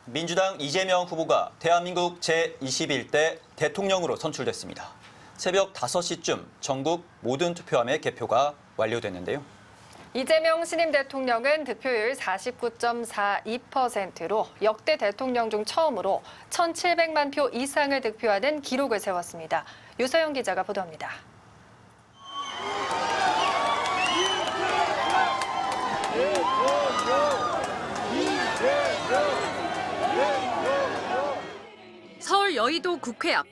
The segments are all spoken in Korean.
민주당 이재명 후보가 대한민국 제21대 대통령으로 선출됐습니다. 새벽 5시쯤 전국 모든 투표함의 개표가 완료됐는데요. 이재명 신임 대통령은 득표율 49.42%로 역대 대통령 중 처음으로 1,700만 표 이상을 득표하는 기록을 세웠습니다. 유서영 기자가 보도합니다. 서울 여의도 국회 앞,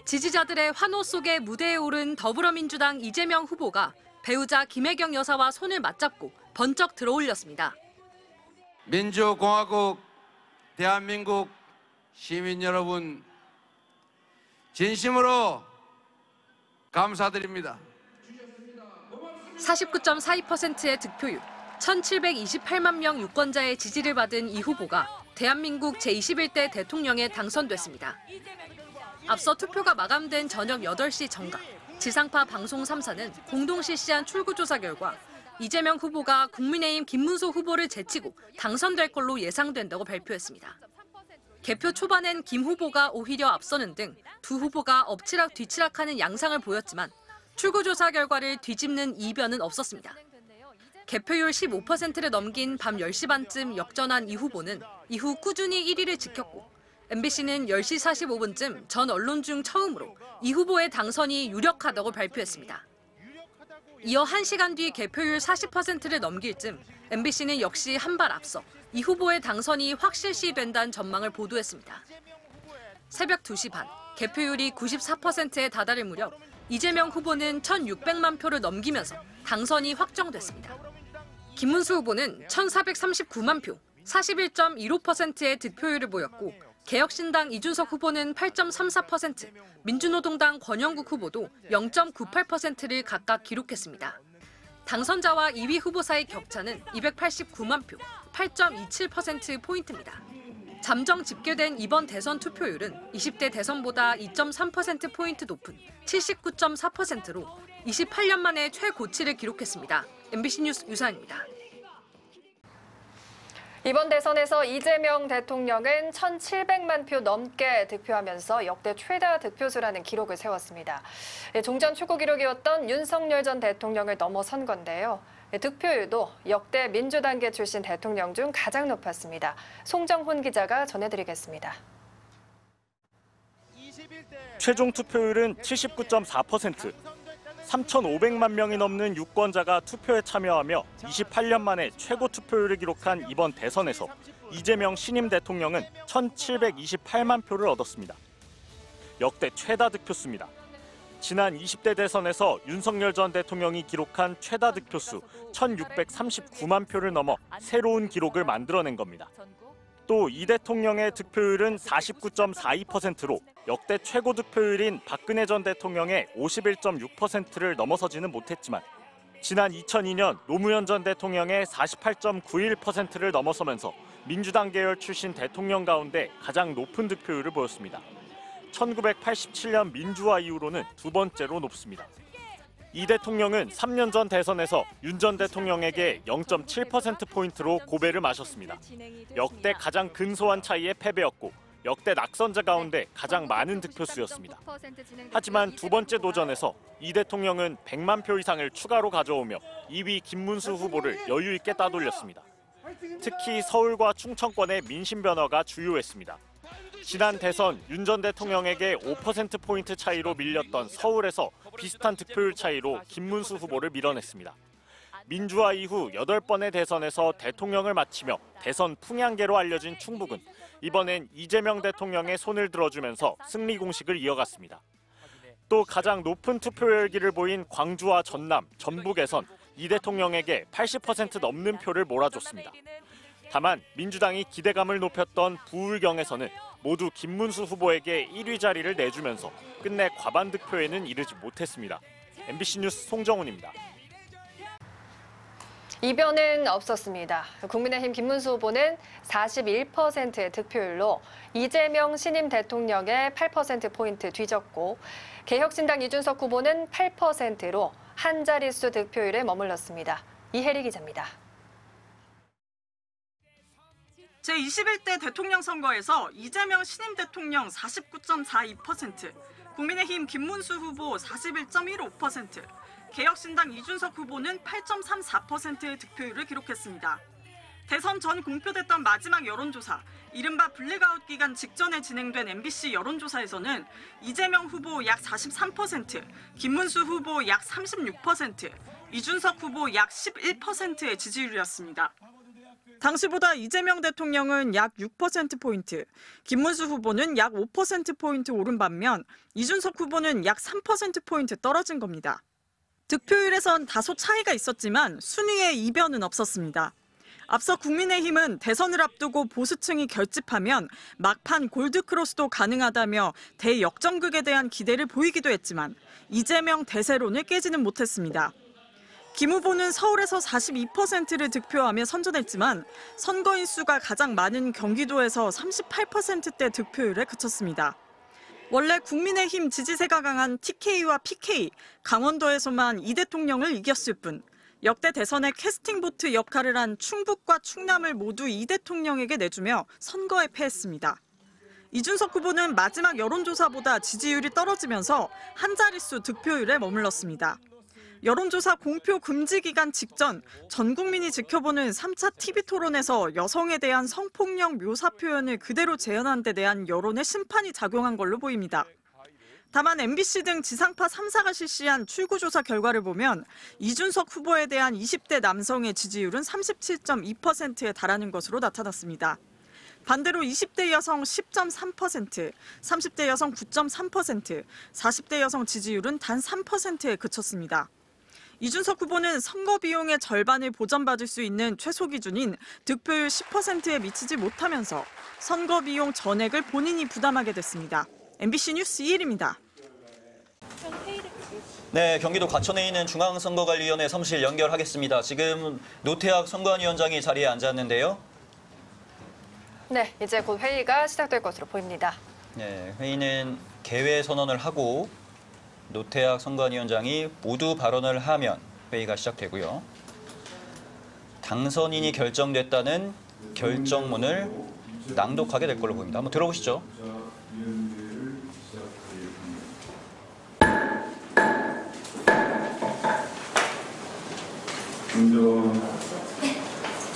지지자들의 환호 속에 무대에 오른 더불어민주당 이재명 후보가 배우자 김혜경 여사와 손을 맞잡고 번쩍 들어올렸습니다. 민주공화국 대한민국 시민 여러분, 진심으로 감사드립니다. 49.42%의 득표율, 1,728만 명 유권자의 지지를 받은 이 후보가 대한민국 제21대 대통령에 당선됐습니다. 앞서 투표가 마감된 저녁 8시 정각, 지상파 방송 3사는 공동 실시한 출구조사 결과 이재명 후보가 국민의힘 김문수 후보를 제치고 당선될 걸로 예상된다고 발표했습니다. 개표 초반엔 김 후보가 오히려 앞서는 등 두 후보가 엎치락 뒤치락하는 양상을 보였지만 출구조사 결과를 뒤집는 이변은 없었습니다. 개표율 15%를 넘긴 밤 10시 반쯤 역전한 이 후보는 이후 꾸준히 1위를 지켰고 MBC는 10시 45분쯤 전 언론 중 처음으로 이 후보의 당선이 유력하다고 발표했습니다. 이어 1시간 뒤 개표율 40%를 넘길 즈음 MBC는 역시 한 발 앞서 이 후보의 당선이 확실시된다는 전망을 보도했습니다. 새벽 2시 반, 개표율이 94%에 다다를 무렵 이재명 후보는 1,600만 표를 넘기면서 당선이 확정됐습니다. 김문수 후보는 1,439만 표, 41.15%의 득표율을 보였고 개혁신당 이준석 후보는 8.34%, 민주노동당 권영국 후보도 0.98%를 각각 기록했습니다. 당선자와 2위 후보 사이 격차는 289만 표, 8.27%포인트입니다. 잠정 집계된 이번 대선 투표율은 20대 대선보다 2.3%포인트 높은 79.4%로 28년 만에 최고치를 기록했습니다. MBC 뉴스 유서영입니다. 이번 대선에서 이재명 대통령은 1,700만 표 넘게 득표하면서 역대 최다 득표수라는 기록을 세웠습니다. 종전 최고 기록이었던 윤석열 전 대통령을 넘어선 건데요. 득표율도 역대 민주당계 출신 대통령 중 가장 높았습니다. 송정훈 기자가 전해드리겠습니다. 최종 투표율은 79.4%. 3,500만 명이 넘는 유권자가 투표에 참여하며 28년 만에 최고 투표율을 기록한 이번 대선에서 이재명 신임 대통령은 1,728만 표를 얻었습니다. 역대 최다 득표수입니다. 지난 20대 대선에서 윤석열 전 대통령이 기록한 최다 득표수 1,639만 표를 넘어 새로운 기록을 만들어낸 겁니다. 또 이 대통령의 득표율은 49.42%로 역대 최고 득표율인 박근혜 전 대통령의 51.6%를 넘어서지는 못했지만 지난 2002년 노무현 전 대통령의 48.91%를 넘어서면서 민주당 계열 출신 대통령 가운데 가장 높은 득표율을 보였습니다. 1987년 민주화 이후로는 두 번째로 높습니다. 이 대통령은 3년 전 대선에서 윤 전 대통령에게 0.7%포인트로 고배를 마셨습니다. 역대 가장 근소한 차이의 패배였고 역대 낙선자 가운데 가장 많은 득표수였습니다. 하지만 두 번째 도전에서 이 대통령은 100만 표 이상을 추가로 가져오며 2위 김문수 후보를 여유 있게 따돌렸습니다. 특히 서울과 충청권의 민심 변화가 주요했습니다. 지난 대선 윤 전 대통령에게 5%포인트 차이로 밀렸던 서울에서 비슷한 득표율 차이로 김문수 후보를 밀어냈습니다. 민주화 이후 8번의 대선에서 대통령을 마치며 대선 풍향계로 알려진 충북은 이번엔 이재명 대통령의 손을 들어주면서 승리 공식을 이어갔습니다. 또 가장 높은 투표 열기를 보인 광주와 전남, 전북에선 이 대통령에게 80% 넘는 표를 몰아줬습니다. 다만 민주당이 기대감을 높였던 부울경에서는 모두 김문수 후보에게 1위 자리를 내주면서 끝내 과반 득표에는 이르지 못했습니다. MBC 뉴스 송정훈입니다. 이변은 없었습니다. 국민의힘 김문수 후보는 41%의 득표율로 이재명 신임 대통령의 8%포인트 뒤졌고 개혁신당 이준석 후보는 8%로 한 자릿수 득표율에 머물렀습니다. 이혜리 기자입니다. 제21대 대통령 선거에서 이재명 신임 대통령 49.42%, 국민의힘 김문수 후보 41.15%, 개혁신당 이준석 후보는 8.34%의 득표율을 기록했습니다. 대선 전 공표됐던 마지막 여론조사, 이른바 블랙아웃 기간 직전에 진행된 MBC 여론조사에서는 이재명 후보 약 43%, 김문수 후보 약 36%, 이준석 후보 약 11%의 지지율이었습니다. 당시보다 이재명 대통령은 약 6%포인트, 김문수 후보는 약 5%포인트 오른 반면 이준석 후보는 약 3%포인트 떨어진 겁니다. 득표율에선 다소 차이가 있었지만 순위의 이변은 없었습니다. 앞서 국민의힘은 대선을 앞두고 보수층이 결집하면 막판 골드크로스도 가능하다며 대역전극에 대한 기대를 보이기도 했지만 이재명 대세론을 깨지는 못했습니다. 김 후보는 서울에서 42%를 득표하며 선전했지만 선거인 수가 가장 많은 경기도에서 38%대 득표율에 그쳤습니다. 원래 국민의힘 지지세가 강한 TK와 PK, 강원도에서만 이 대통령을 이겼을 뿐 역대 대선의 캐스팅보트 역할을 한 충북과 충남을 모두 이 대통령에게 내주며 선거에 패했습니다. 이준석 후보는 마지막 여론조사보다 지지율이 떨어지면서 한 자릿수 득표율에 머물렀습니다. 여론조사 공표 금지 기간 직전 전 국민이 지켜보는 3차 TV토론에서 여성에 대한 성폭력 묘사 표현을 그대로 재현한 데 대한 여론의 심판이 작용한 걸로 보입니다. 다만 MBC 등 지상파 3사가 실시한 출구조사 결과를 보면 이준석 후보에 대한 20대 남성의 지지율은 37.2%에 달하는 것으로 나타났습니다. 반대로 20대 여성 10.3%, 30대 여성 9.3%, 40대 여성 지지율은 단 3%에 그쳤습니다. 이준석 후보는 선거 비용의 절반을 보전받을 수 있는 최소 기준인 득표율 10%에 미치지 못하면서 선거 비용 전액을 본인이 부담하게 됐습니다. MBC 뉴스 이혜리입니다. 네, 경기도 과천에 있는 중앙선거관리위원회 사무실 연결하겠습니다. 지금 노태학 선관위원장이 자리에 앉았는데요. 네, 이제 곧 회의가 시작될 것으로 보입니다. 네, 회의는 개회 선언을 하고 노태학 선관위원장이 모두 발언을 하면 회의가 시작되고요. 당선인이 결정됐다는 결정문을 낭독하게 될 걸로 보입니다. 한번 들어보시죠. 먼저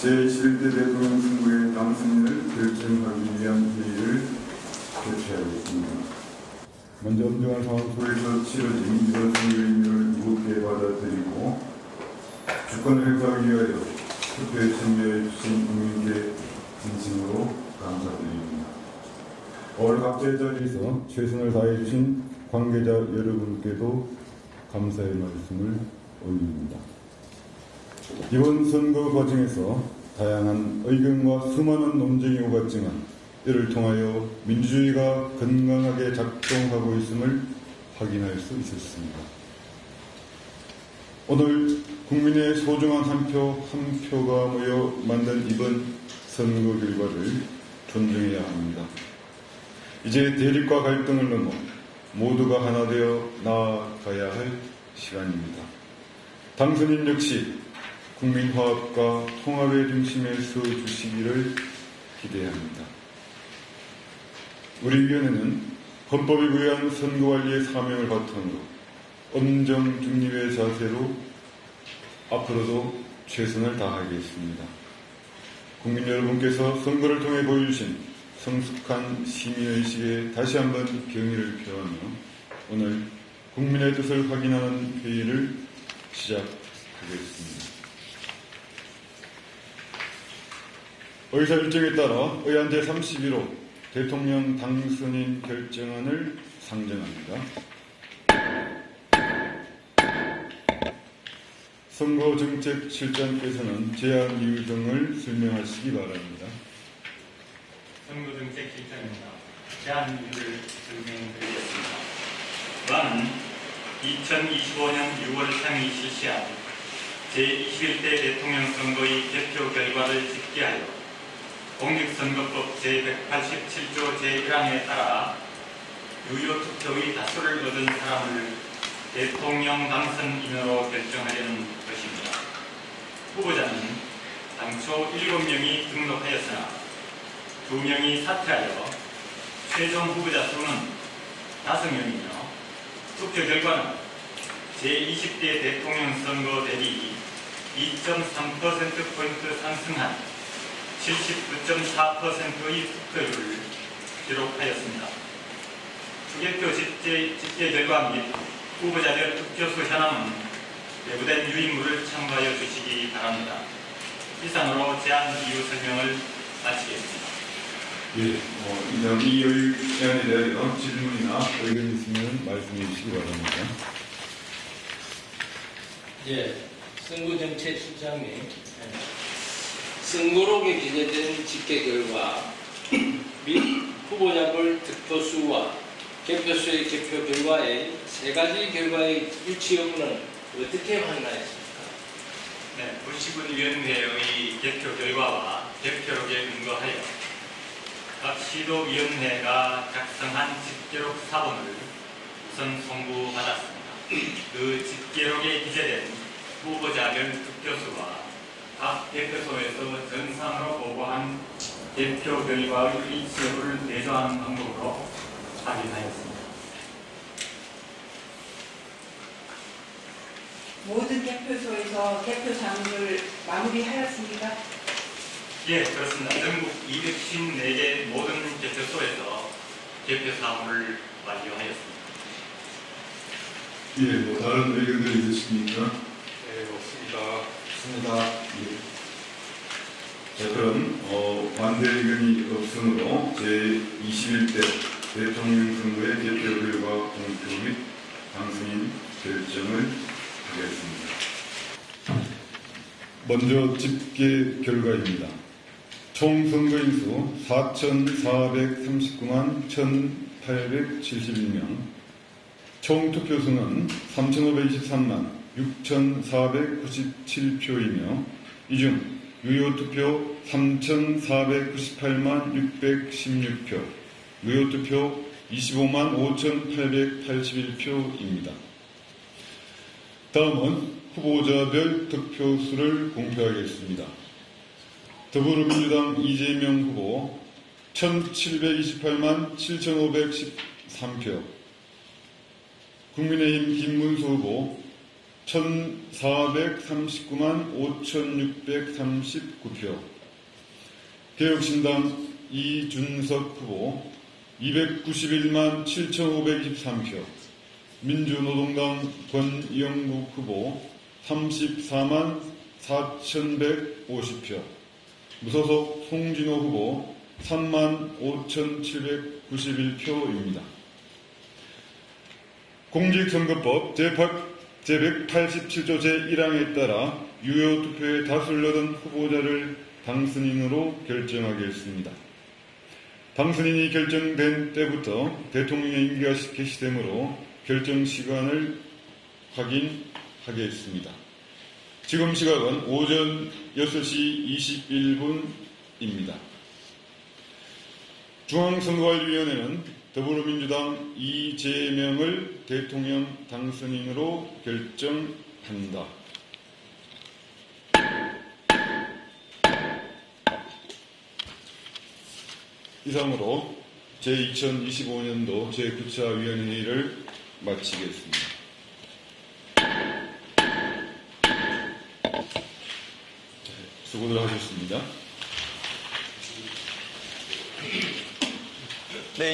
제21대 대통령 선거의 당선인을 결정하기 위한 회의를 개최하겠습니다. 먼저 엄정한 상황 속에서 치러진 이번 선거의 의미를 무겁게 받아들이고 주권을 행사하기 위하여 투표에 참여해 주신 국민께 진심으로 감사드립니다. 오늘 각자의 자리에서 최선을 다해 주신 관계자 여러분께도 감사의 말씀을 올립니다. 이번 선거 과정에서 다양한 의견과 수많은 논쟁이 오갔지만 이를 통하여 민주주의가 건강하게 작동하고 있음을 확인할 수 있었습니다. 오늘 국민의 소중한 한 표가 모여 만든 이번 선거 결과를 존중해야 합니다. 이제 대립과 갈등을 넘어 모두가 하나 되어 나아가야 할 시간입니다. 당선인 역시 국민 화합과 통합의 중심에 서 주시기를 기대합니다. 우리 위원회는 헌법에 부여한 선거관리의 사명을 바탕으로 엄정 중립의 자세로 앞으로도 최선을 다하겠습니다. 국민 여러분께서 선거를 통해 보여주신 성숙한 시민의식에 다시 한번 경의를 표하며 오늘 국민의 뜻을 확인하는 회의를 시작하겠습니다. 의사 일정에 따라 의안 제31호 대통령 당선인 결정안을 상정합니다. 선거정책실장께서는 제안 이유 등을 설명하시기 바랍니다. 선거정책실장입니다. 제안 이유를 설명드리겠습니다. 또한 2025년 6월 상이 실시한 제21대 대통령 선거의 개표 결과를 집계하여 공직선거법 제187조 제1항에 따라 유효 투표의 다수를 얻은 사람을 대통령 당선인으로 결정하려는 것입니다. 후보자는 당초 7명이 등록하였으나 2명이 사퇴하여 최종 후보자 수는 5명이며 투표 결과는 제20대 대통령 선거 대비 2.3%포인트 상승한 79.4%의 투표율을 기록하였습니다. 투개표 집계 결과 및 후보자별 투표수 현황은 배부된 유인물을 참고하여 주시기 바랍니다. 이상으로 제안 이유 설명을 마치겠습니다. 예, 이상 이 의안에 대하여 질문이나 의견 있으면 말씀해 주시기 바랍니다. 예, 선거정책실장님, 선거록에 기재된 집계 결과 및 후보자별 득표수와 개표소의 개표 결과의 세 가지 결과의 일치 여부는 어떻게 확인하였습니까? 네, 분식은위원회의 개표 결과와 개표록에 근거하여 각 시도위원회가 작성한 집계록 사본을 우선 송부받았습니다. 그 집계록에 기재된 후보자별 득표수와 각 개표소에서 정상으로 보고한 개표 결과의 일치 여부를 대조하는 방법으로 확인하였습니다. 모든 개표소에서 개표 작업을 마무리하였습니까? 예, 그렇습니다. 전국 254개 모든 개표소에서 개표 사무를 완료하였습니다. 예, 다른 의견들 있으십니까? 네, 없습니다. 없습니다. 예. 자, 그럼 반대 의견이 없으므로 제21대 대통령 선거의 개표 결과 공표 및 당선인 결정을 하겠습니다. 먼저 집계 결과입니다. 총 선거인수 4,439만 1,871명, 총 투표수는 3,523만 6,497표이며 이 중 유효투표 3,498만 616표, 무효투표 25만 5,881표입니다. 다음은 후보자별 득표수를 공표하겠습니다. 더불어민주당 이재명 후보 1,728만 7,513표, 국민의힘 김문수 후보 1,439만 5,639표, 개혁신당 이준석 후보 291만 7,523표, 민주노동당 권영국 후보 34만 4,150표, 무소속 송진호 후보 3만 5,791표입니다. 공직선거법 제187조 제1항에 따라 유효투표에 다수를 얻은 후보자를 당선인으로 결정하겠습니다. 당선인이 결정된 때부터 대통령의 임기가 개시되므로 결정 시간을 확인하겠습니다. 지금 시각은 오전 6시 21분입니다. 중앙선거관리위원회는 더불어민주당 이재명을 대통령 당선인으로 결정한다. 이상으로 제2025년도 제9차 위원회의를 마치겠습니다. 수고들 하셨습니다. 네,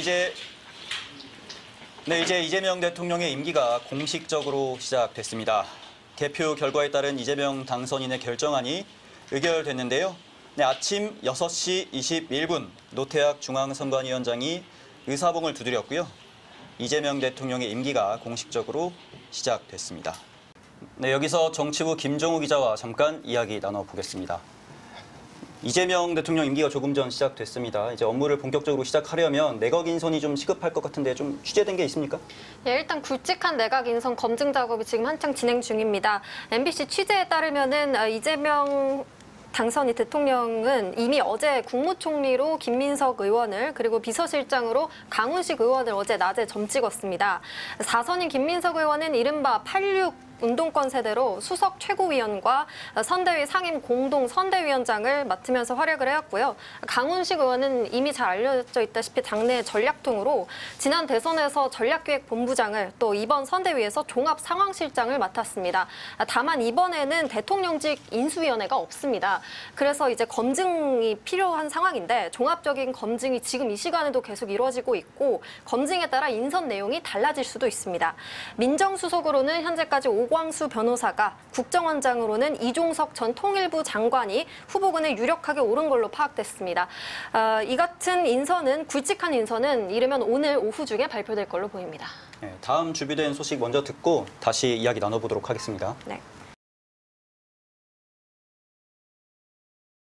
이제 이재명 대통령의 임기가 공식적으로 시작됐습니다. 개표 결과에 따른 이재명 당선인의 결정안이 의결됐는데요. 네, 아침 6시 21분 노태학 중앙선관위원장이 의사봉을 두드렸고요. 이재명 대통령의 임기가 공식적으로 시작됐습니다. 네, 여기서 정치부 김종우 기자와 잠깐 이야기 나눠보겠습니다. 이재명 대통령 임기가 조금 전 시작됐습니다. 이제 업무를 본격적으로 시작하려면 내각 인선이 좀 시급할 것 같은데 좀 취재된 게 있습니까? 예, 일단 굵직한 내각 인선 검증 작업이 지금 한창 진행 중입니다. MBC 취재에 따르면은 이재명 당선인 대통령은 이미 어제 국무총리로 김민석 의원을 그리고 비서실장으로 강훈식 의원을 어제 낮에 점 찍었습니다. 4선인 김민석 의원은 이른바 86 운동권 세대로 수석 최고위원과 선대위 상임 공동 선대위원장을 맡으면서 활약을 해왔고요. 강훈식 의원은 이미 잘 알려져 있다시피 당내 전략통으로 지난 대선에서 전략기획본부장을 또 이번 선대위에서 종합상황실장을 맡았습니다. 다만 이번에는 대통령직 인수위원회가 없습니다. 그래서 이제 검증이 필요한 상황인데 종합적인 검증이 지금 이 시간에도 계속 이루어지고 있고 검증에 따라 인선 내용이 달라질 수도 있습니다. 민정수석으로는 현재까지 오광수 변호사가, 국정원장으로는 이종석 전 통일부 장관이 후보군에 유력하게 오른 걸로 파악됐습니다. 이 같은 인선은 굵직한 인선은 이르면 오늘 오후 중에 발표될 걸로 보입니다. 네, 다음 준비된 소식 먼저 듣고 다시 이야기 나눠보도록 하겠습니다. 네.